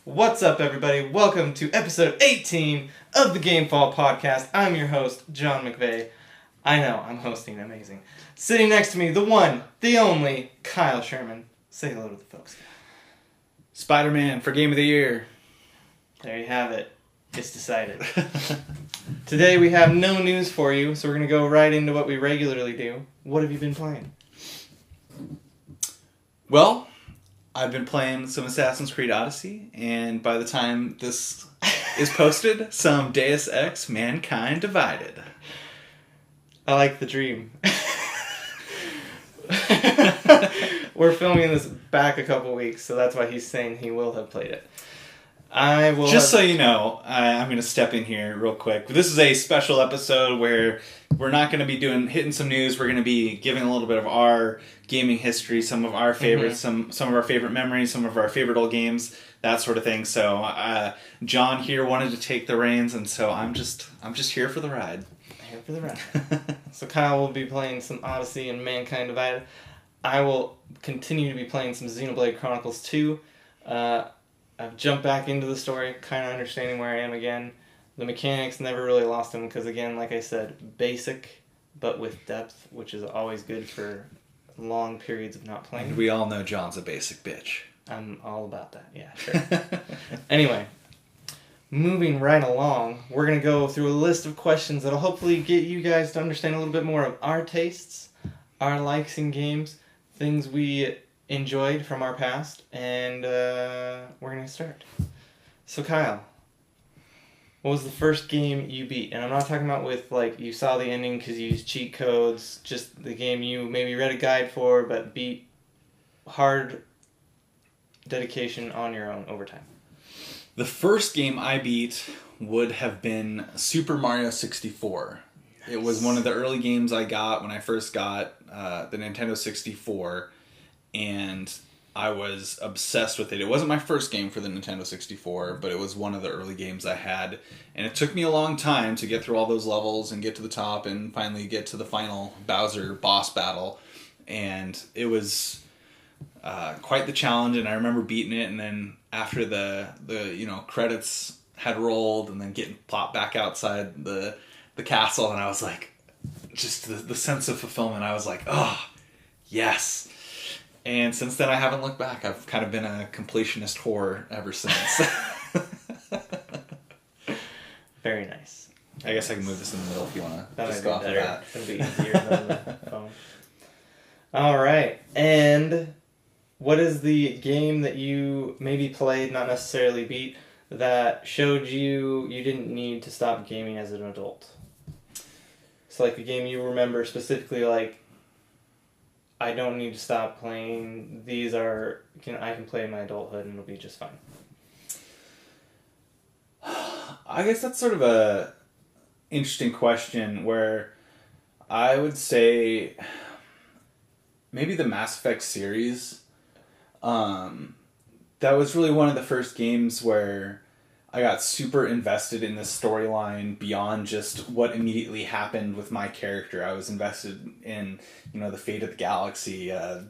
What's up, everybody? Welcome to episode 18 of the Gamefall Podcast. I'm your host, John McVeigh. I know, I'm hosting amazing. Sitting next to me, the one, the only, Kyle Sherman. Say hello to the folks. Spider-Man for Game of the Year. There you have it. It's decided. Today we have no news for you, so we're going to go right into what we regularly do. What have you been playing? Well, I've been playing some Assassin's Creed Odyssey, and by the time this is posted, some Deus Ex Mankind Divided. I like the dream. We're filming this back a couple weeks, so that's why he's saying he will have played it. So you know, I'm going to step in here real quick. This is a special episode where we're not going to be hitting some news. We're going to be giving a little bit of our gaming history, some of our favorites, some of our favorite memories, some of our favorite old games, that sort of thing. So John here wanted to take the reins, and so I'm just here for the ride. Here for the ride. So Kyle will be playing some Odyssey and Mankind Divided. I will continue to be playing some Xenoblade Chronicles 2. I've jumped back into the story, kind of understanding where I am again. The mechanics never really lost them because, again, like I said, basic, but with depth, which is always good for long periods of not playing. And we all know John's a basic bitch. I'm all about that, yeah, sure. Anyway, moving right along, we're going to go through a list of questions that'll hopefully get you guys to understand a little bit more of our tastes, our likes in games, things we enjoyed from our past, and we're going to start. So Kyle, what was the first game you beat? And I'm not talking about with, like, you saw the ending because you used cheat codes, just the game you maybe read a guide for, but beat hard dedication on your own over time. The first game I beat would have been Super Mario 64. Nice. It was one of the early games I got when I first got the Nintendo 64, and I was obsessed with it. It wasn't my first game for the Nintendo 64, but it was one of the early games I had. And it took me a long time to get through all those levels and get to the top and finally get to the final Bowser boss battle. And it was quite the challenge, and I remember beating it, and then after the credits had rolled and then getting plopped back outside the castle, and I was like, just the sense of fulfillment. I was like, oh, yes. And since then, I haven't looked back. I've kind of been a completionist whore ever since. Very nice. I guess I can move this in the middle if you want to just go off of better. that. It'll be easier than the phone. All right. And what is the game that you maybe played, not necessarily beat, that showed you didn't need to stop gaming as an adult? So like a game you remember specifically, like, I don't need to stop playing. I can play in my adulthood and it'll be just fine. I guess that's sort of a interesting question where I would say maybe the Mass Effect series. That was really one of the first games where I got super invested in the storyline beyond just what immediately happened with my character. I was invested in, the fate of the galaxy,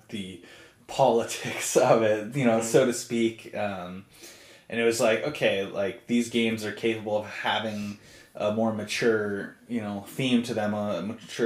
the politics of it, so to speak. And it was like, okay, like these games are capable of having a more mature, theme to them,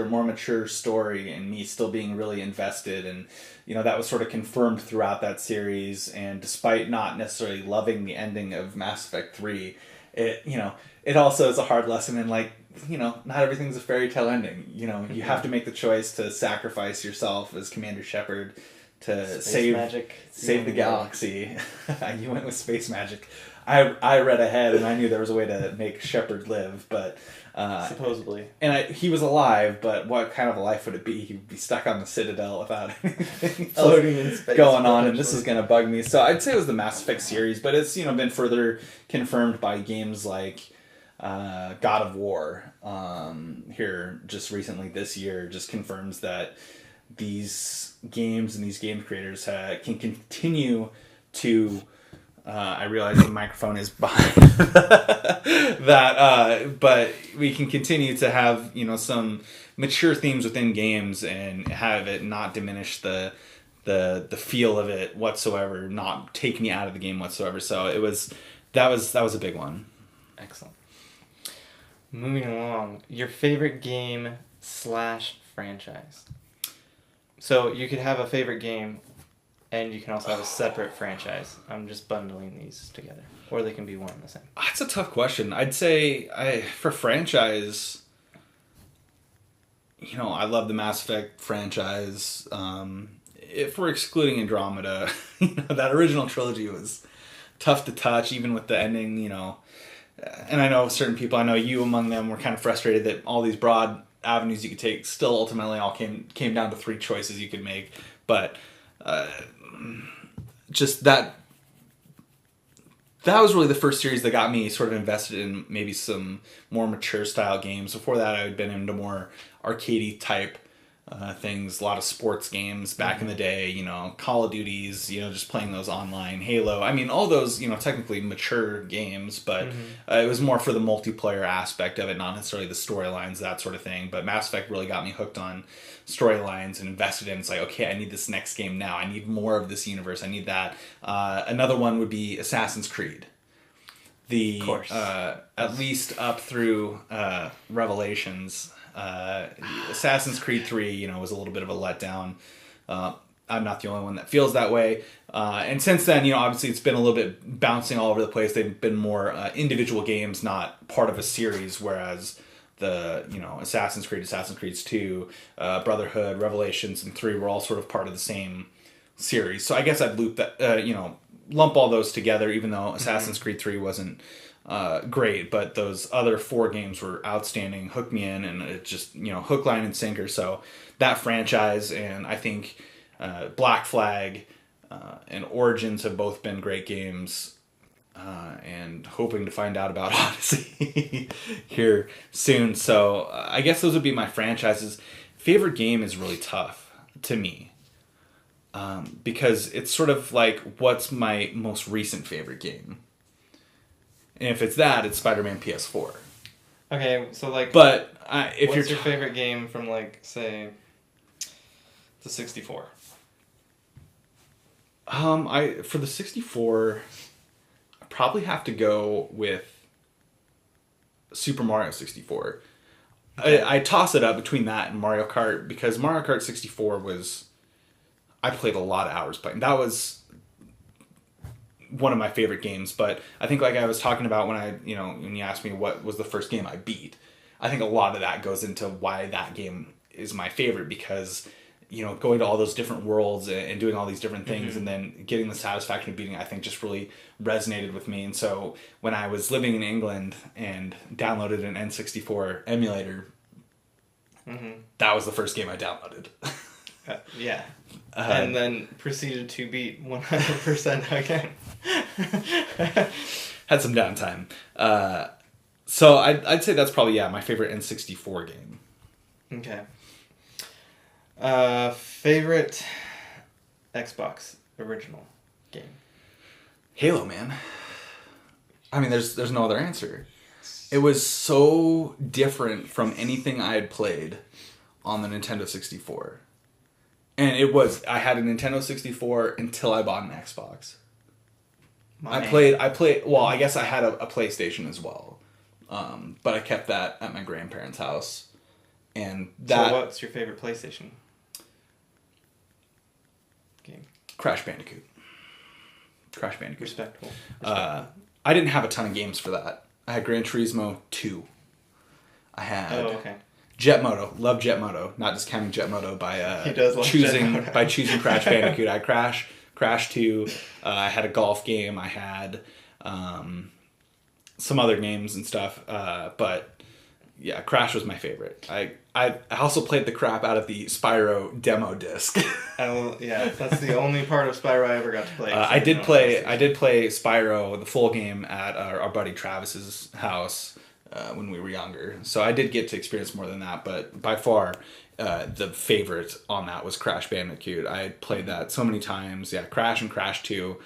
more mature story, and me still being really invested. And, that was sort of confirmed throughout that series. And despite not necessarily loving the ending of Mass Effect 3, it also is a hard lesson in, like, not everything's a fairy tale ending. You have to make the choice to sacrifice yourself as Commander Shepard to save the galaxy. You went with space magic. I read ahead and I knew there was a way to make Shepard live, but supposedly, and he was alive. But what kind of a life would it be? He'd be stuck on the Citadel without anything floating in space going on, and this is gonna bug me. So I'd say it was the Mass Effect series, but it's been further confirmed by games like God of War. Here just recently this year just confirms that these games and these game creators can continue to I realize the microphone is behind that, but we can continue to have some mature themes within games and have it not diminish the the feel of it whatsoever, not take me out of the game whatsoever. So that was a big one. Excellent. Moving along, your favorite game / franchise. So you could have a favorite game, and you can also have a separate franchise. I'm just bundling these together, or they can be one and the same. That's a tough question. I'd say for franchise, I love the Mass Effect franchise. If we're excluding Andromeda, that original trilogy was tough to touch, even with the ending, And I know certain people, I know you among them, were kind of frustrated that all these broad avenues you could take still ultimately all came down to 3 choices you could make. But just that was really the first series that got me sort of invested in maybe some more mature style games. Before that, I had been into more arcadey type things, a lot of sports games back in the day, Call of Duties, just playing those online, Halo. I mean, all those, technically mature games, but it was more for the multiplayer aspect of it, not necessarily the storylines, that sort of thing. But Mass Effect really got me hooked on storylines and invested in. It's like, okay, I need this next game now. I need more of this universe. I need that. Another one would be Assassin's Creed. Of course. At least up through Revelations. Assassin's Creed 3, was a little bit of a letdown. I'm not the only one that feels that way. And since then, obviously it's been a little bit bouncing all over the place. They've been more individual games, not part of a series, whereas the, Assassin's Creed 2, Brotherhood, Revelations, and 3 were all sort of part of the same series. So I guess I'd loop that, lump all those together, even though Assassin's Creed 3 wasn't great, but those other 4 games were outstanding, hooked me in, and it just, hook, line, and sinker. So that franchise, and I think Black Flag and Origins have both been great games, and hoping to find out about Odyssey here soon. So I guess those would be my franchises. Favorite game is really tough to me, because it's sort of like, what's my most recent favorite game? And if it's that, it's Spider-Man PS4. Okay, so but what's your favorite game from say the 64? For the 64, I probably have to go with Super Mario 64. Okay. I toss it up between that and Mario Kart, because Mario Kart 64 I played a lot of hours playing. That was one of my favorite games. But I think, like I was talking about when when you asked me what was the first game I beat, I think a lot of that goes into why that game is my favorite, because going to all those different worlds and doing all these different things, and then getting the satisfaction of beating, I think just really resonated with me. And so when I was living in England and downloaded an N64 emulator, that was the first game I downloaded. Yeah. And then proceeded to beat 100% again. Had some downtime. So I'd say that's probably, my favorite N64 game. Okay. Favorite Xbox original game? Halo, man. I mean, there's no other answer. It was so different from anything I had played on the Nintendo 64. And I had a Nintendo 64 until I bought an Xbox. I played, well, I guess I had a PlayStation as well. But I kept that at my grandparents' house. And that... So what's your favorite PlayStation game? Crash Bandicoot. Respectable. I didn't have a ton of games for that. I had Gran Turismo 2. I had... Oh, okay. Jet-Moto. Love Jet-Moto. Not discounting Jet-Moto by he does love Jet-Moto. by choosing Crash Bandicoot. I had Crash 2. I had a golf game. I had some other games and stuff. But yeah, Crash was my favorite. I also played the crap out of the Spyro demo disc. Yeah, that's the only part of Spyro I ever got to play. I did play Spyro, the full game, at our buddy Travis's house when we were younger. So I did get to experience more than that, but by far the favorite on that was Crash Bandicoot. I had played that so many times. Yeah, Crash and Crash 2.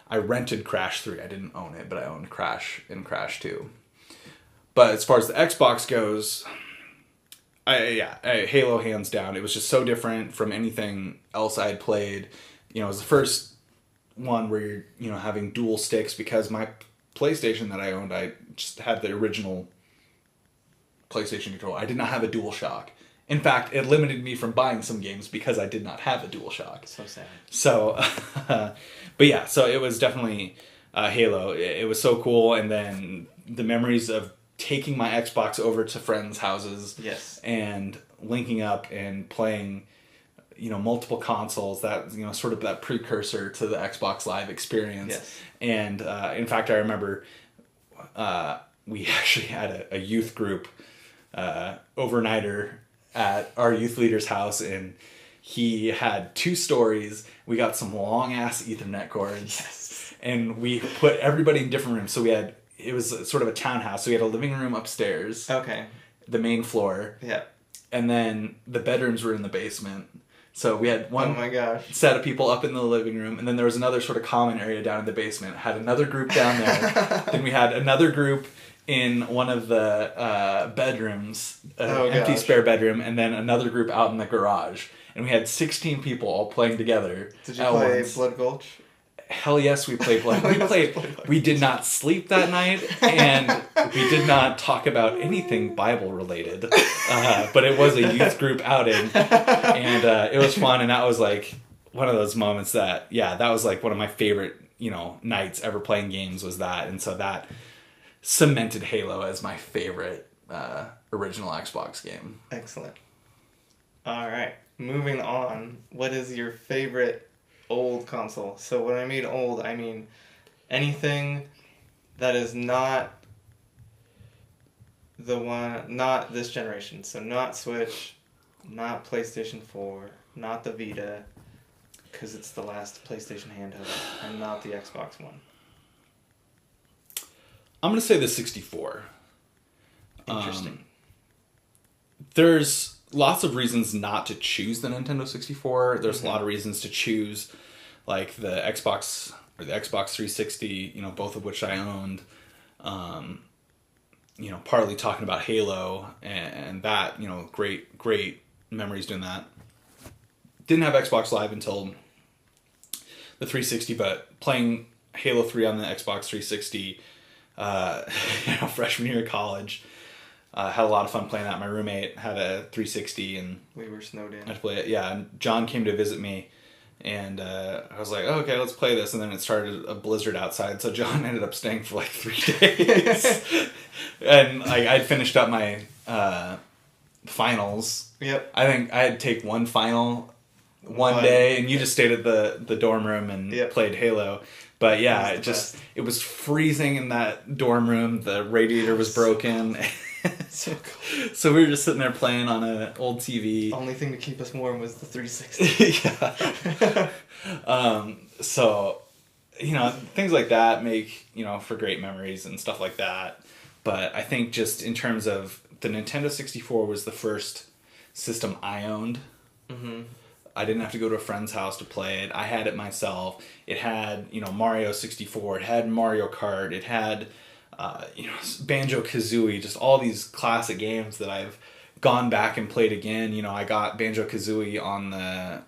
I rented Crash 3. I didn't own it, but I owned Crash and Crash 2. But as far as the Xbox goes, Halo hands down. It was just so different from anything else I'd played. You know, it was the first one where you're, having dual sticks, because my PlayStation that I owned, I just had the original PlayStation controller. I did not have a DualShock. In fact, it limited me from buying some games because I did not have a DualShock. So sad. So, but yeah, so it was definitely Halo. It was so cool, and then the memories of taking my Xbox over to friends' houses, yes, and linking up and playing, multiple consoles. That sort of that precursor to the Xbox Live experience. Yes. And in fact, I remember we actually had a youth group overnighter at our youth leader's house, and he had 2 stories. We got some long ass Ethernet cords, yes, and we put everybody in different rooms. So it was sort of a townhouse. So we had a living room upstairs, okay, the main floor, yeah, and then the bedrooms were in the basement. So we had one oh my gosh, set of people up in the living room, and then there was another sort of common area down in the basement. Had another group down there. Then we had another group in one of the bedrooms, empty spare bedroom, and then another group out in the garage. And we had 16 people all playing together. Did you play Blood Gulch? Hell yes, we played Blood. We did not sleep that night, and we did not talk about anything Bible related. But it was a youth group outing, and it was fun. And that was like one of those moments that was like one of my favorite nights ever playing games, was that. And so that cemented Halo as my favorite original Xbox game. Excellent. All right, moving on. What is your favorite old console? So when I mean old, I mean anything that is not not this generation. So not Switch, not PlayStation 4, not the Vita, because it's the last PlayStation handheld, and not the Xbox One. I'm going to say the 64. Interesting. There's lots of reasons not to choose the Nintendo 64. There's a lot of reasons to choose like the Xbox or the Xbox 360, both of which I owned. Partly talking about Halo and that, great memories doing that. Didn't have Xbox Live until the 360, but playing Halo 3 on the Xbox 360, freshman year of college, had a lot of fun playing that. My roommate had a 360, and we were snowed in. I had to play it. Yeah, and John came to visit me, and I was like, okay, let's play this. And then it started a blizzard outside, so John ended up staying for like 3 days. And I'd finished up my finals. Yep. I think I had to take one final one day, and you just stayed at the dorm room and played Halo. But yeah, it was freezing in that dorm room. The radiator was broken. So cool. So we were just sitting there playing on an old TV. Only thing to keep us warm was the 360. Yeah. So, things like that make, for great memories and stuff like that. But I think just in terms of the Nintendo 64 was the first system I owned. Mm-hmm. I didn't have to go to a friend's house to play it. I had it myself. It had, Mario 64. It had Mario Kart. It had, Banjo-Kazooie. Just all these classic games that I've gone back and played again. I got Banjo-Kazooie on the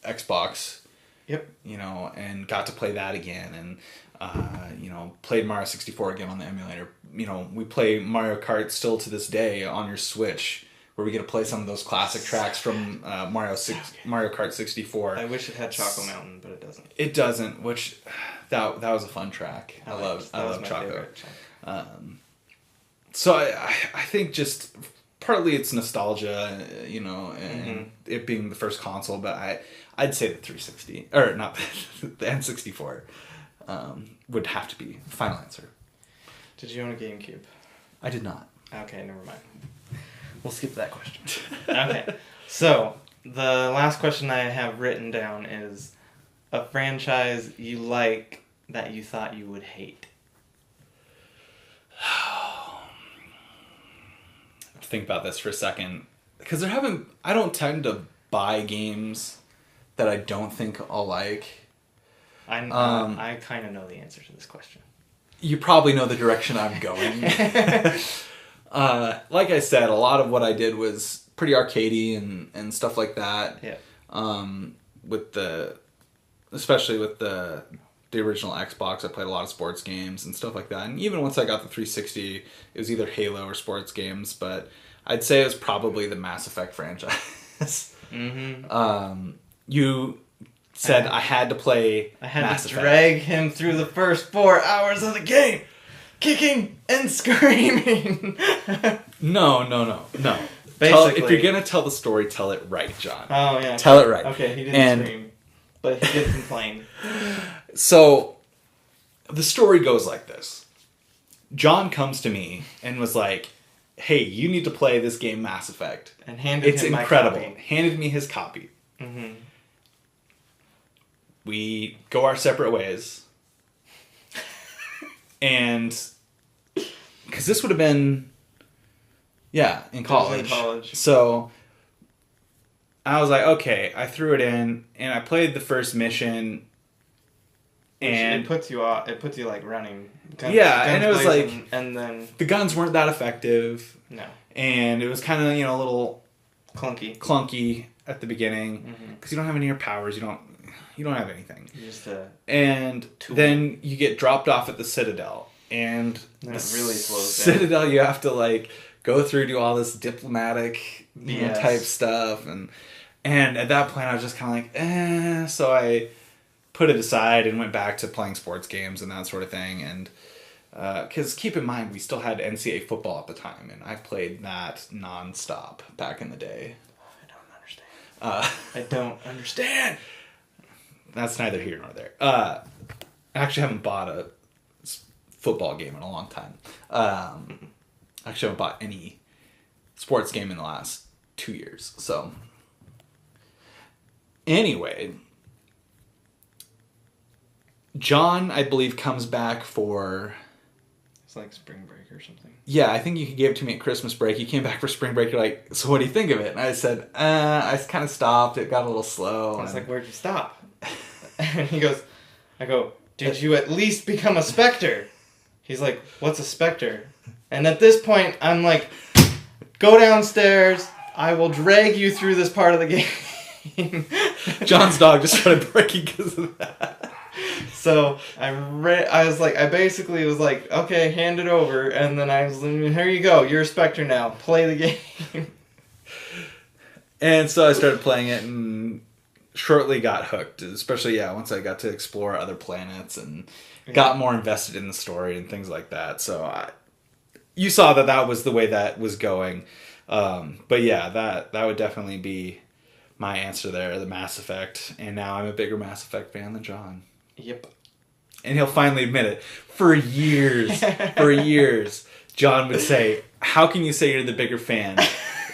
Xbox. Yep. And got to play that again. And, played Mario 64 again on the emulator. We play Mario Kart still to this day on your Switch, where we get to play some of those classic tracks from Mario Kart 64. I wish it had Choco Mountain, but it doesn't. It doesn't, which that was a fun track. I love Choco. So I think just partly it's nostalgia, and it being the first console, but I'd say the 360, or not the N64, would have to be the final answer. Did you own a GameCube? I did not. Okay, never mind. We'll skip that question. Okay. So, the last question I have written down is a franchise you like that you thought you would hate. Think about this for a second. Because I don't tend to buy games that I don't think I'll like. I kind of know the answer to this question. You probably know the direction I'm going. Like I said, a lot of what I did was pretty arcadey and stuff like that. Yeah. Especially with the original Xbox, I played a lot of sports games and stuff like that. And even once I got the 360, it was either Halo or sports games. But I'd say it was probably the Mass Effect franchise. You said I had to play Mass Effect. Drag him through the first 4 hours of the game, kicking and screaming. No. Basically, if you're gonna tell the story, tell it right, John. Oh yeah. Tell it right. Okay, he didn't scream, but he did complain. So, the story goes like this. John comes to me and was like, "Hey, you need to play this game, Mass Effect." And handed him incredible. My copy. Handed me his copy. Mm-hmm. We go our separate ways. And because this would have been, in college. So I was like, okay, I threw it in and I played the first mission. And it puts you off. It puts you like running. Guns and it was like, and then the guns weren't that effective. No. And it was kind of a little clunky at the beginning because you don't have any of your powers. You don't have anything. You're just and tool. Then you get dropped off at the Citadel, and it really slows Citadel down. You have to go through, do all this diplomatic type stuff, and at that point I was just kind of so I put it aside and went back to playing sports games and that sort of thing, and because keep in mind we still had NCAA football at the time, and I played that nonstop back in the day. I don't understand. That's neither here nor there. I actually haven't bought a football game in a long time. I actually haven't bought any sports game in the last 2 years. So, anyway, John, I believe, comes back for... It's like spring break or something. Yeah, I think you gave it to me at Christmas break. He came back for spring break. You're like, so what do you think of it? And I said, I kind of stopped. It got a little slow. I was like, where'd you stop? And he goes, I go, did you at least become a Spectre? He's like, what's a Spectre? And at this point, I'm like, go downstairs. I will drag you through this part of the game. John's dog just started barking because of that. So I basically was like, okay, hand it over. And then I was like, here you go. You're a Spectre now. Play the game. And so I started playing it and shortly got hooked, especially once I got to explore other planets and got more invested in the story and things like that. So you saw that was the way that was going. But yeah, that would definitely be my answer there, the Mass Effect. And now I'm a bigger Mass Effect fan than John. Yep. And he'll finally admit it. For years, John would say, how can you say you're the bigger fan?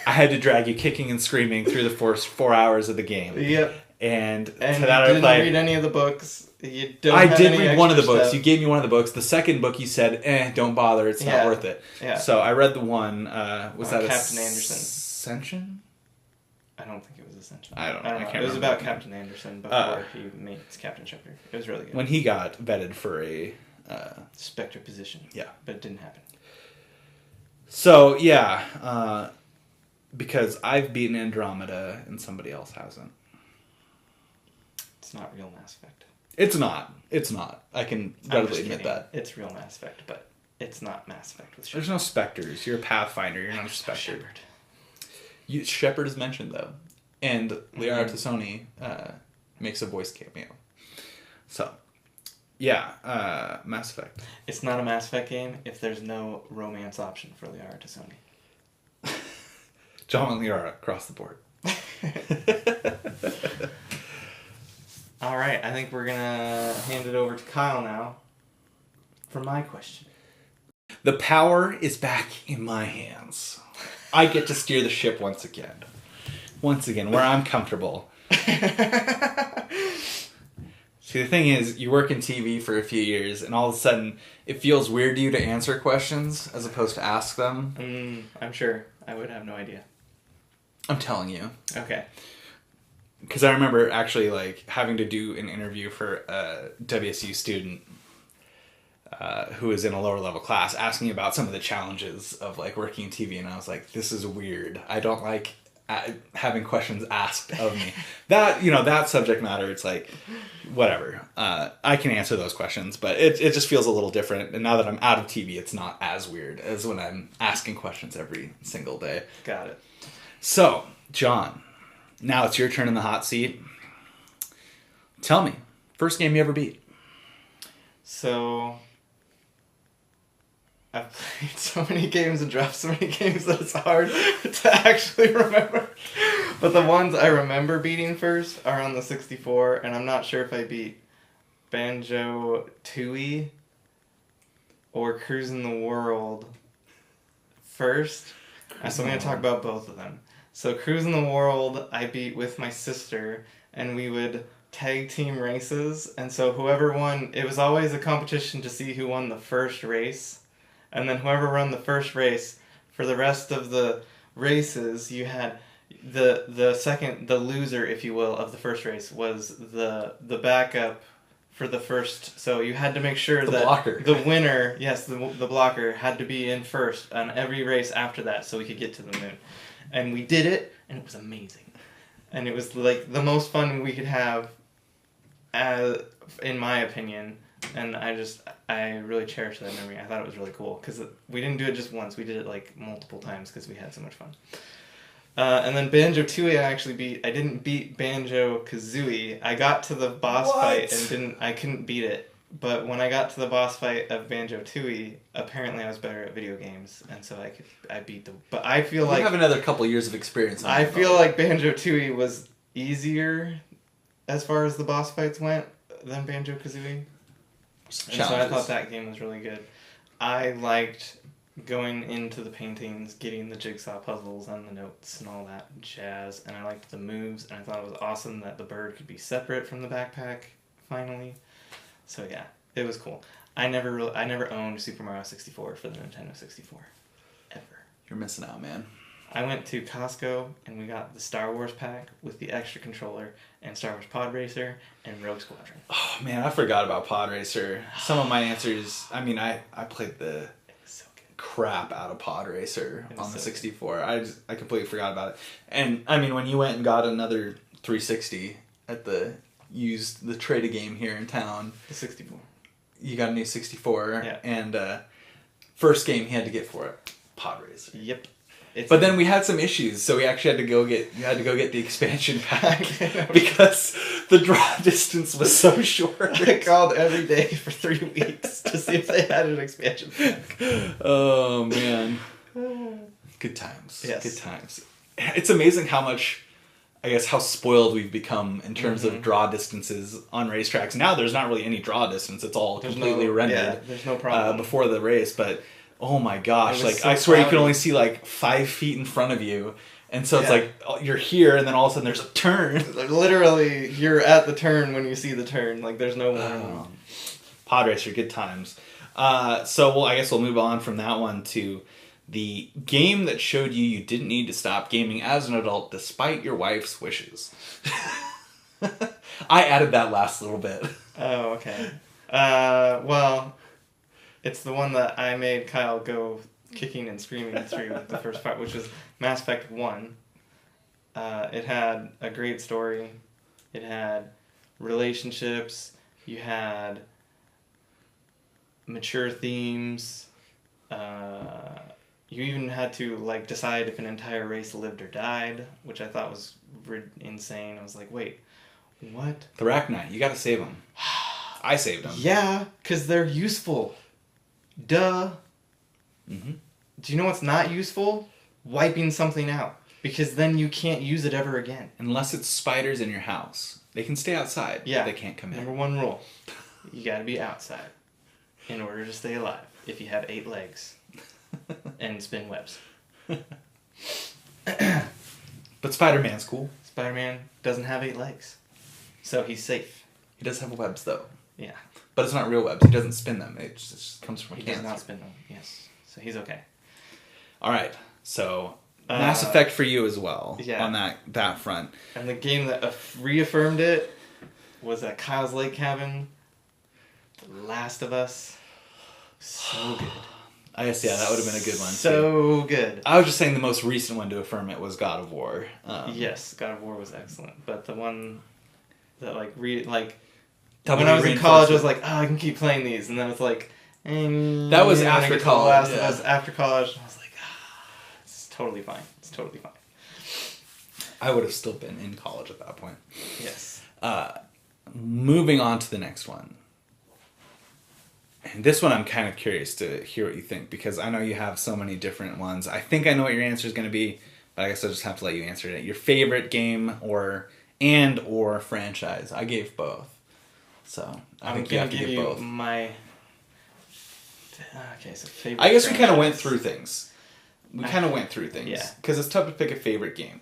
I had to drag you kicking and screaming through the first 4 hours of the game. Yep. And to that you didn't read any of the books. I did read one of the books. You gave me one of the books. The second book you said, don't bother. It's not worth it. Yeah. So I read the one. Was that Captain Anderson? Ascension? I don't think it was Ascension. I don't know. I can't it was about Captain Anderson before he meets Captain Shepard. It was really good. When he got vetted for a... Spectre position. Yeah. But it didn't happen. So, because I've beaten Andromeda and somebody else hasn't. It's not real Mass Effect. It's not. I can readily admit that. It's real Mass Effect, but it's not Mass Effect with Shepard. There's no Spectres. You're a Pathfinder. You're not a Spectre. Shepard is mentioned, though. And Liara Tassoni makes a voice cameo. So, Mass Effect. It's not a Mass Effect game if there's no romance option for Liara Tassoni. John and Liara across the board. All right, I think we're going to hand it over to Kyle now for my question. The power is back in my hands. I get to steer the ship once again. Where I'm comfortable. See, the thing is, you work in TV for a few years, and all of a sudden, it feels weird to you to answer questions as opposed to ask them. I'm sure. I would have no idea. I'm telling you. Okay. Because I remember actually having to do an interview for a WSU student who was in a lower level class, asking about some of the challenges of like working in TV, and I was like, this is weird. I don't like having questions asked of me. That, that subject matter, it's like, whatever. I can answer those questions, but it just feels a little different. And now that I'm out of TV, it's not as weird as when I'm asking questions every single day. Got it. So, John, now it's your turn in the hot seat. Tell me, first game you ever beat? So, I've played so many games and dropped so many games that it's hard to actually remember. But the ones I remember beating first are on the 64, and I'm not sure if I beat Banjo-Tooie or Cruising the World first. So I'm going to talk about both of them. So Cruising the World I beat with my sister, and we would tag team races, and so whoever won, it was always a competition to see who won the first race. And then whoever won the first race, for the rest of the races, you had the loser, if you will, of the first race was the backup for the first. So you had to make sure that blocker. The winner, yes, the blocker, had to be in first on every race after that so we could get to the moon. And we did it, and it was amazing. And it was like the most fun we could have, in my opinion. And I really cherish that memory. I thought it was really cool because we didn't do it just once. We did it like multiple times because we had so much fun. And then Banjo-Tooie I actually beat. I didn't beat Banjo-Kazooie. I got to the boss fight and I couldn't beat it. But when I got to the boss fight of Banjo-Tooie, apparently I was better at video games, and so I beat the. But I feel like you have another couple years of experience. I feel like Banjo-Tooie was easier as far as the boss fights went than Banjo-Kazooie. And so I thought that game was really good. I liked going into the paintings, getting the jigsaw puzzles and the notes and all that jazz, and I liked the moves, and I thought it was awesome that the bird could be separate from the backpack, finally. So yeah, it was cool. I never owned Super Mario 64 for the Nintendo 64. Ever. You're missing out, man. I went to Costco and we got the Star Wars pack with the extra controller and Star Wars Pod Racer and Rogue Squadron. Oh man, I forgot about Pod Racer. Some of my answers, I mean, I played the crap out of Pod Racer on the 64. I completely forgot about it. And I mean, when you went and got another 360 at the trade game here in town. The 64. You got a new 64. Yeah. And first game he had to get for it, Pod Racer. Yep. But then we had some issues, so we actually had to go get the expansion pack because the draw distance was so short. I called every day for 3 weeks to see if they had an expansion pack. Oh man, good times. Yes. Good times. It's amazing how much, I guess, how spoiled we've become in terms of draw distances on racetracks. Now there's not really any draw distance; it's all completely rendered. Yeah, there's no problem before the race, but. Oh my gosh, like, so I swear cloudy. you can only see, like, 5 feet in front of you. And so it's like, you're here, and then all of a sudden there's a turn. Literally, you're at the turn when you see the turn. Like, there's no one. Pod Racer, good times. So I guess we'll move on from that one to the game that showed you didn't need to stop gaming as an adult despite your wife's wishes. I added that last little bit. Oh, okay. Well... It's the one that I made Kyle go kicking and screaming through the first part, which was Mass Effect 1. It had a great story. It had relationships. You had mature themes. You even had to like decide if an entire race lived or died, which I thought was insane. I was like, wait, what? The Rachni, you gotta save them. I saved them. Yeah, because they're useful. Duh. Mm-hmm. Do you know what's not useful? Wiping something out. Because then you can't use it ever again. Unless it's spiders in your house. They can stay outside, yeah. But they can't come in. Number 1 rule. You gotta be outside in order to stay alive. If you have 8 legs. And spin webs. But Spider-Man's cool. Spider-Man doesn't have 8 legs. So he's safe. He does have webs, though. Yeah. But it's not real webs. He doesn't spin them. It just comes from a cancer. He does not spin them, yes. So he's okay. All right. So, Mass Effect for you as well. Yeah. On that front. And the game that reaffirmed it was at Kyle's Lake Cabin. The Last of Us. so good. I guess, yeah, that would have been a good one, too. So good. I was just saying the most recent one to affirm it was God of War. Yes, God of War was excellent. But the one that, like, when Double I was in college, I was reinforcement. like, oh, I can keep playing these. And then it's like... That was after college, That was after college. And I was like, it's totally fine. It's totally fine. I would have still been in college at that point. Yes. Moving on to the next one. And this one I'm kind of curious to hear what you think, because I know you have so many different ones. I think I know what your answer is going to be, but I guess I'll just have to let you answer it. Your favorite game or franchise. I gave both. So I think you have to give both. Okay, so favorite. I guess we franchise. kind of went through things. Yeah. Because it's tough to pick a favorite game.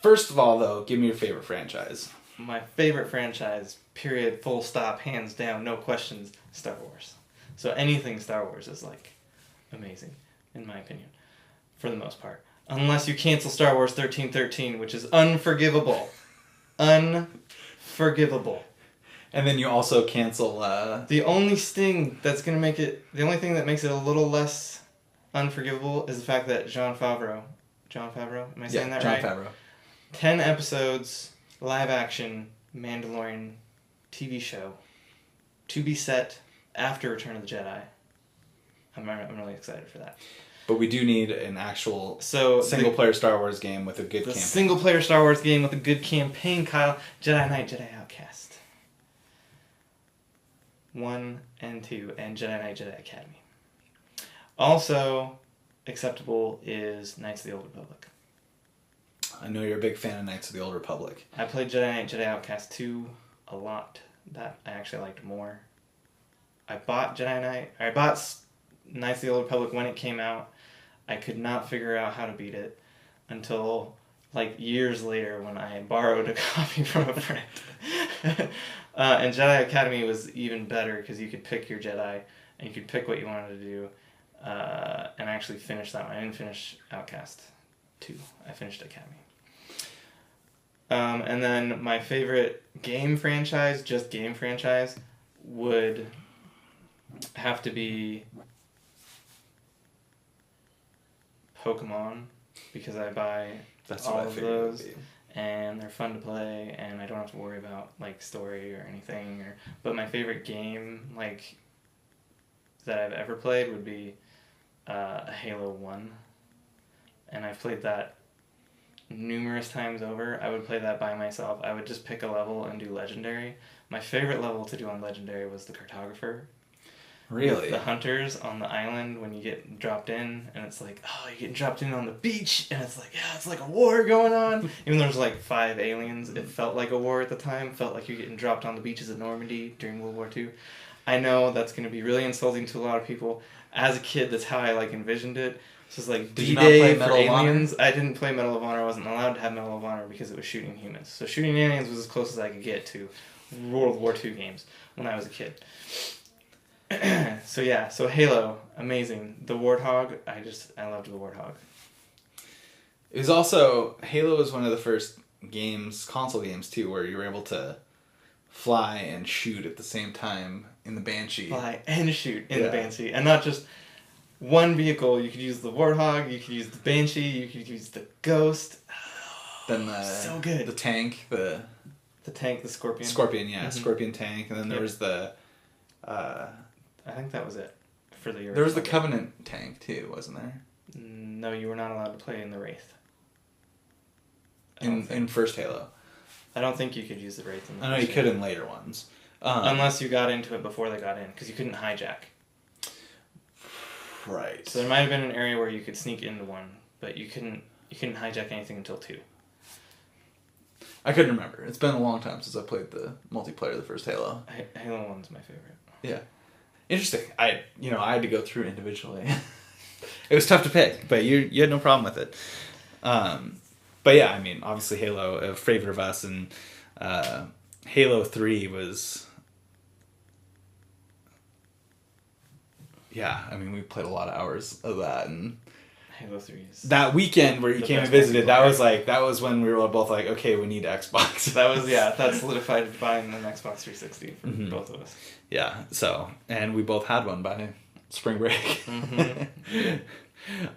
First of all, though, give me your favorite franchise. My favorite franchise, period, full stop, hands down, no questions, Star Wars. So anything Star Wars is, like, amazing, in my opinion, for the most part. Unless you cancel Star Wars 1313, which is unforgivable. Unforgivable. And then you also cancel... The only thing that makes it a little less unforgivable is the fact that Jon Favreau, am I saying that right? Jon Favreau. 10 episodes, live action, Mandalorian TV show, to be set after Return of the Jedi. I'm really excited for that. But we do need an actual So single-player Star Wars game with a good campaign. Single-player Star Wars game with a good campaign, Kyle. Jedi Knight, Jedi Outcast. 1 and 2, and Jedi Knight, Jedi Academy. Also acceptable is Knights of the Old Republic. I know you're a big fan of Knights of the Old Republic. I played Jedi Knight, Jedi Outcast 2 a lot. That I actually liked more. I bought Knights of the Old Republic when it came out. I could not figure out how to beat it until like years later when I borrowed a copy from a friend. And Jedi Academy was even better because you could pick your Jedi and you could pick what you wanted to do. And I actually finished that one. I didn't finish Outcast 2. I finished Academy. And then my favorite game franchise, would have to be Pokemon, because I buy all of those, and they're fun to play, and I don't have to worry about like story or anything. But my favorite game, like, that I've ever played would be Halo 1, and I've played that numerous times over. I would play that by myself. I would just pick a level and do Legendary. My favorite level to do on Legendary was the Cartographer. Really? The hunters on the island when you get dropped in, and it's like, oh, you're getting dropped in on the beach, and it's like, yeah, it's like a war going on. Even though there's like 5 aliens, it felt like a war at the time. Felt like you're getting dropped on the beaches of Normandy during World War II. I know that's going to be really insulting to a lot of people. As a kid, that's how I like envisioned it. So it's like D-Day for aliens. I didn't play Medal of Honor. I wasn't allowed to have Medal of Honor because it was shooting humans. So shooting aliens was as close as I could get to World War II games when I was a kid. So Halo, amazing. The Warthog, I loved the Warthog. It was also, Halo was one of the first console games too, where you were able to fly and shoot at the same time in the Banshee. Fly and shoot in the Banshee. And not just one vehicle. You could use the Warthog, you could use the Banshee, you could use the Ghost. Then so good. The tank, the tank, the Scorpion. Scorpion, yeah. Mm-hmm. Scorpion tank. And then there was the... I think that was it for the original. There was the Covenant tank too, wasn't there? No, you were not allowed to play in the Wraith. In first Halo. I don't think you could use the Wraith in the I know you could in later ones. Unless you got into it before they got in, because you couldn't hijack. Right. So there might have been an area where you could sneak into one, but you couldn't hijack anything until 2. I couldn't remember. It's been a long time since I played the multiplayer of the first Halo. Halo 1's my favorite. Yeah. Interesting. I had to go through individually. It was tough to pick, but you had no problem with it. But yeah, I mean, obviously Halo, a favorite of us, and Halo 3 was... Yeah, I mean, we played a lot of hours of that, and... Halo 3 is... That weekend where you came and visited, that was when we were both like, okay, we need Xbox. That solidified buying an Xbox 360 for both of us. Yeah, so, and we both had one by Spring Break. Mm-hmm.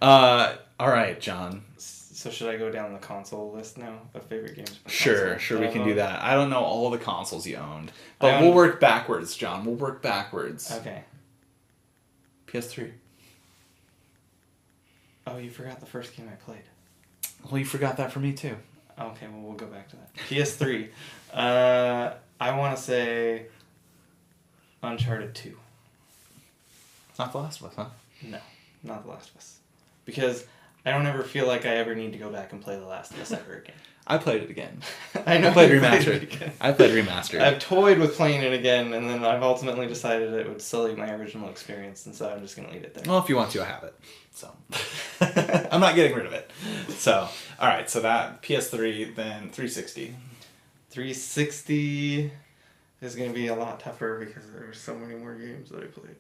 All right, John. So should I go down the console list now of favorite games? Sure, we can do that. I don't know all the consoles you owned, but owned... we'll work backwards, John. We'll work backwards. Okay. PS3. Oh, you forgot the first game I played. Well, you forgot that for me too. Okay, well, we'll go back to that. PS3. I want to say Uncharted 2. Not The Last of Us, huh? No, not The Last of Us. Because I don't ever feel like I ever need to go back and play The Last of Us ever again. I played it again. I know. I played Remastered. I've toyed with playing it again, and then I've ultimately decided it would sully my original experience, and so I'm just going to leave it there. Well, if you want to, I have it. So I'm not getting rid of it. So, all right. So that PS3, then 360. 360 is going to be a lot tougher because there were so many more games that I played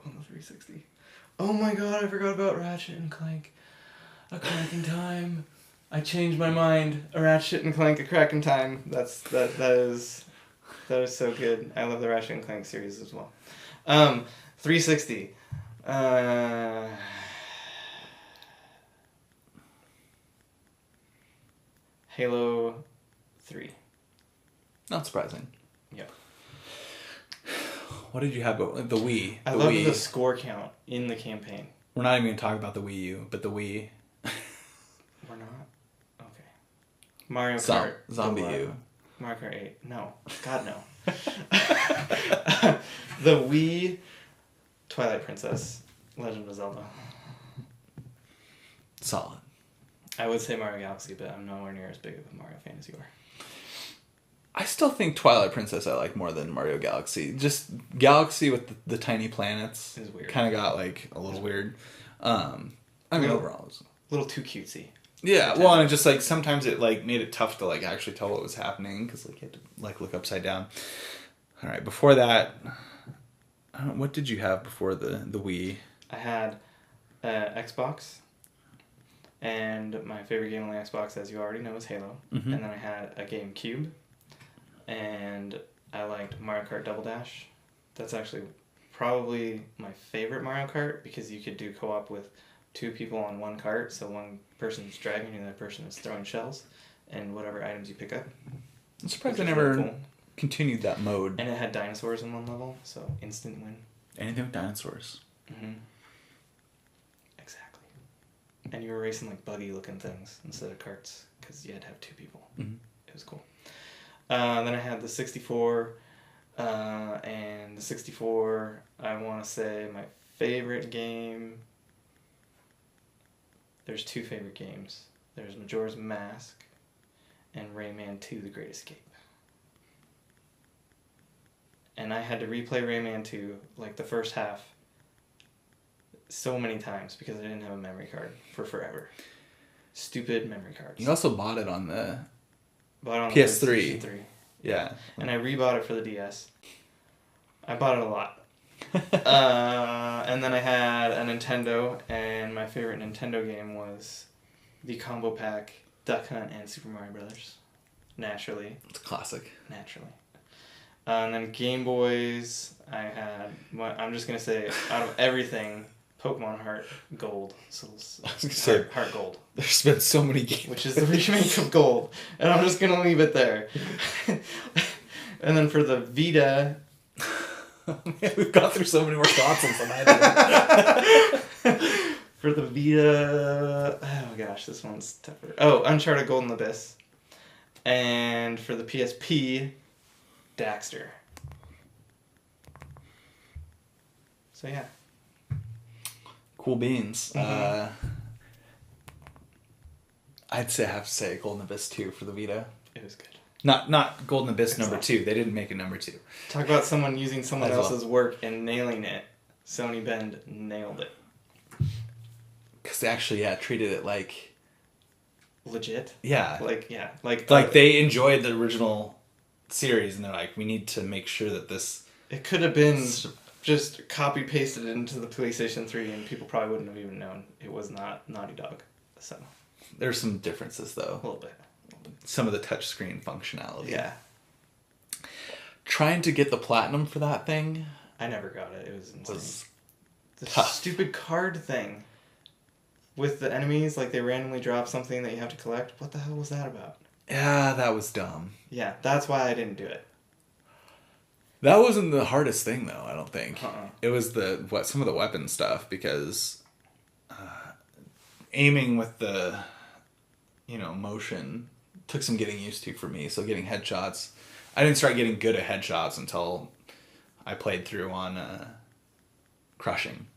on the 360. Oh my god, I forgot about Ratchet and Clank. A Crack in Time. I changed my mind. A Ratchet and Clank, A Crack in Time. That is so good. I love the Ratchet and Clank series as well. 360. Halo 3. Not surprising. Yep. What did you have? The Wii. I love the score count in the campaign. We're not even going to talk about the Wii U, but the Wii. We're not? Okay. Mario Kart. Zombie U. Mario Kart 8. No. God, no. The Wii, Twilight Princess, Legend of Zelda. Solid. I would say Mario Galaxy, but I'm nowhere near as big of a Mario fan as you are. I still think Twilight Princess I like more than Mario Galaxy. Just Galaxy with the tiny planets is weird. Kind of got like a little weird. I mean, overall, it was a little too cutesy. Yeah, well, and it just like sometimes it like made it tough to like actually tell what was happening because like you had to like look upside down. All right, before that, I don't know, what did you have before the Wii? I had Xbox. And my favorite game on the Xbox, as you already know, is Halo. Mm-hmm. And then I had a GameCube. And I liked Mario Kart Double Dash. That's actually probably my favorite Mario Kart because you could do co-op with two people on one cart. So one person's driving and the other person is throwing shells and whatever items you pick up. I'm surprised I never continued that mode. And it had dinosaurs in one level, so instant win. Anything with dinosaurs. Mm-hmm. Exactly. And you were racing like buggy looking things instead of carts because you had to have two people. Mm-hmm. It was cool. Then I had the 64, and the 64, I want to say my favorite game, there's two favorite games. There's Majora's Mask and Rayman 2, The Great Escape. And I had to replay Rayman 2, like the first half, so many times because I didn't have a memory card for forever. Stupid memory cards. You also bought it on the PS3. PS3. Yeah. And I rebought it for the DS. I bought it a lot. And then I had a Nintendo, and my favorite Nintendo game was the combo pack Duck Hunt and Super Mario Brothers. Naturally. It's a classic. Naturally. And then Game Boys, I had, I'm just going to say, out of everything, Pokemon Heart Gold. So Heart Gold. There's been so many games. Which is the remake of Gold. And I'm just going to leave it there. And then for the Vita... Man, we've gone through so many more consoles than I did. For the Vita... Oh gosh, this one's tougher. Oh, Uncharted Golden Abyss. And for the PSP, Daxter. So yeah. Cool beans. Mm-hmm. I'd say I have to say Golden Abyss 2 for the Vita. It was good. Not Golden Abyss number 2. They didn't make a number 2. Talk about someone using someone else's work and nailing it. Sony Bend nailed it. Because they actually, treated it like... Legit? Yeah. Like they enjoyed the original series and they're like, we need to make sure that this... It could have been just copy-pasted into the PlayStation 3 and people probably wouldn't have even known it was not Naughty Dog. So there's some differences, though. A little bit. Some of the touchscreen functionality. Yeah. Trying to get the platinum for that thing... I never got it. It was insane. The stupid card thing. With the enemies, like they randomly drop something that you have to collect. What the hell was that about? Yeah, that was dumb. Yeah, that's why I didn't do it. That wasn't the hardest thing, though, I don't think. Uh-uh. It was some of the weapon stuff, because aiming with the, motion took some getting used to for me. So getting headshots, I didn't start getting good at headshots until I played through on Crushing.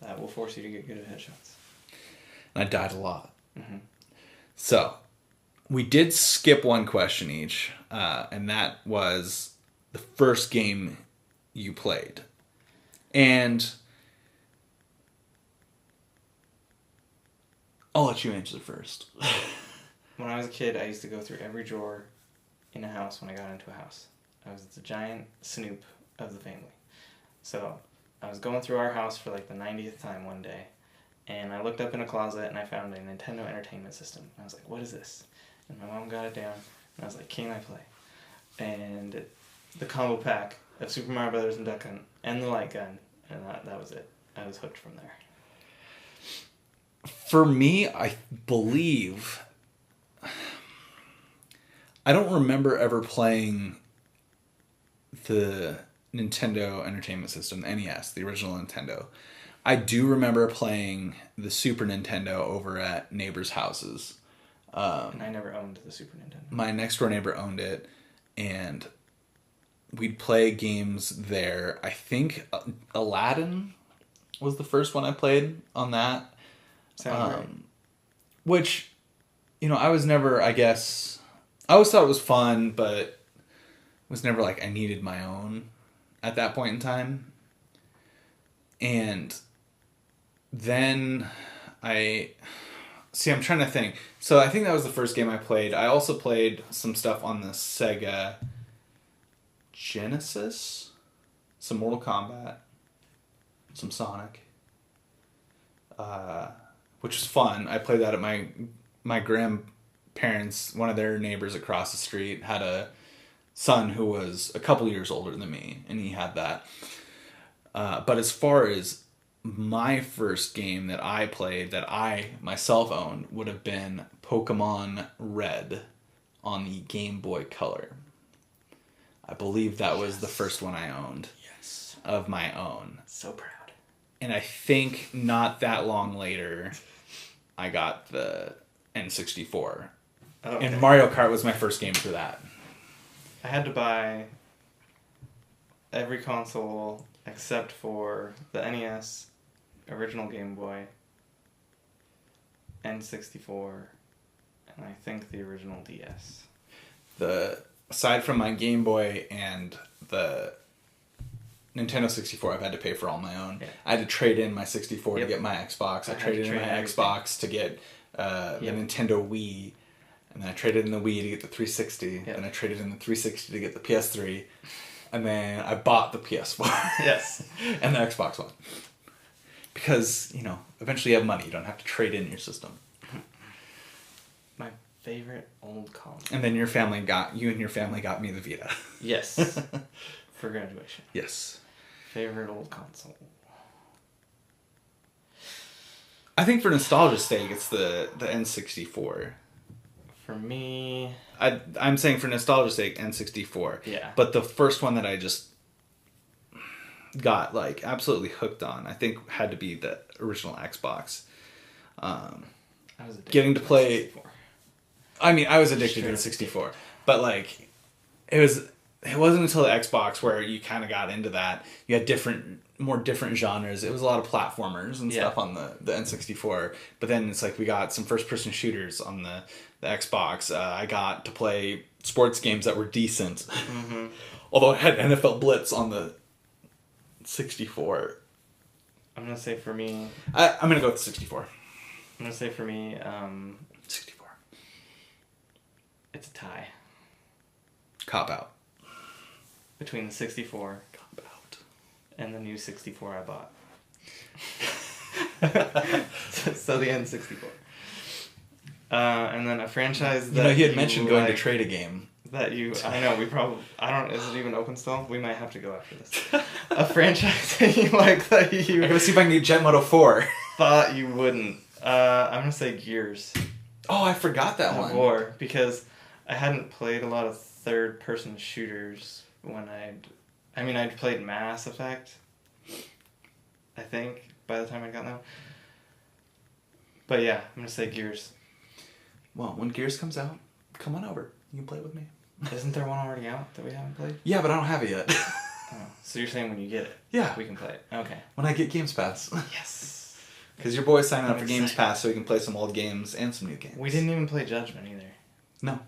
That will force you to get good at headshots. And I died a lot. Mm-hmm. So, we did skip one question each, and that was the first game you played. And I'll let you answer first. When I was a kid, I used to go through every drawer in a house when I got into a house. I was the giant Snoop of the family. So I was going through our house for like the 90th time one day, and I looked up in a closet and I found a Nintendo Entertainment System. And I was like, what is this? And my mom got it down, and I was like, can I play? And the combo pack of Super Mario Brothers and Duck Hunt and the light gun, and that was it. I was hooked from there. For me, I believe... I don't remember ever playing the Nintendo Entertainment System, the NES, the original Nintendo. I do remember playing the Super Nintendo over at neighbors' houses. And I never owned the Super Nintendo. My next door neighbor owned it, and we'd play games there. I think Aladdin was the first one I played on that. Sounds right. Which, I was never, I guess... I always thought it was fun, but it was never like I needed my own at that point in time. And then I'm trying to think. So I think that was the first game I played. I also played some stuff on the Sega Genesis, some Mortal Kombat, some Sonic, which was fun. I played that at my grandparents. One of their neighbors across the street had a son who was a couple years older than me, and he had that. But as far as my first game that I played that I myself owned would have been Pokemon Red on the Game Boy Color. I believe that was the first one I owned of my own. So proud. And I think not that long later, I got the N64. Oh, okay. And Mario Kart was my first game for that. I had to buy every console except for the NES, original Game Boy, N64, and I think the original DS. Aside from my Game Boy and the Nintendo 64, I've had to pay for all my own. Yeah. I had to trade in my 64 to get my Xbox. I traded in my Xbox to get the Nintendo Wii. And then I traded in the Wii to get the 360. Yep. And I traded in the 360 to get the PS3. And then I bought the PS4. Yes. And the Xbox One. Because, eventually you have money. You don't have to trade in your system. My favorite old console. And then you and your family got me the Vita. Yes. For graduation. Yes. Favorite old console. I think for nostalgia's sake, it's the N64. For me... I'm saying for nostalgia's sake, N64. Yeah. But the first one that I just got, absolutely hooked on, I think had to be the original Xbox. I was addicted getting to play... 64. I mean, I was addicted to the 64. But, it wasn't until the Xbox where you kind of got into that. You had more different genres. It was a lot of platformers and stuff on the N64. But then it's we got some first-person shooters on the Xbox. I got to play sports games that were decent. Mm-hmm. Although I had NFL Blitz on the 64. I'm going to say for me... I'm going to go with the 64. I'm going to say for me... 64. It's a tie. Cop out. Between the 64 Cop out. And the new 64 I bought. So the N64. And then a franchise that he had mentioned going to trade a game that you... I know, we probably... I don't... Is it even open still? We might have to go after this. A franchise that you like that you... I'm gonna see if I can get Jet Moto 4. Thought you wouldn't. I'm gonna say Gears Oh, I forgot that of one. War, because I hadn't played a lot of third-person shooters when I'd played Mass Effect, I think, by the time I'd gotten that. But yeah, I'm gonna say Gears. Well, when Gears comes out, come on over. You can play it with me. Isn't there one already out that we haven't played? Yeah, but I don't have it yet. Oh, so you're saying when you get it, Yeah. we can play it. Okay. When I get Games Pass. Yes. Because your boy's signing up I'm for Games excited. Pass so we can play some old games and some new games. We didn't even play Judgment either. No.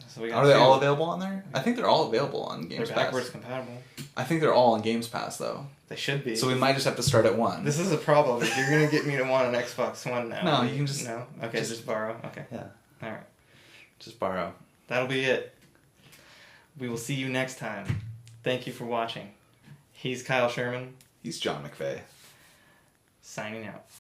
So we got Are they two. all available on there? I think they're all available on Games They're Pass. backwards compatible. I think they're all on Games Pass, though. They should be. So we might just have to start at one. This is a problem. If you're gonna get me to want an Xbox One now. No, you can just... No? Okay, just borrow. Okay. Yeah. Alright. Just borrow. That'll be it. We will see you next time. Thank you for watching. He's Kyle Sherman, He's John McVeigh. signing out.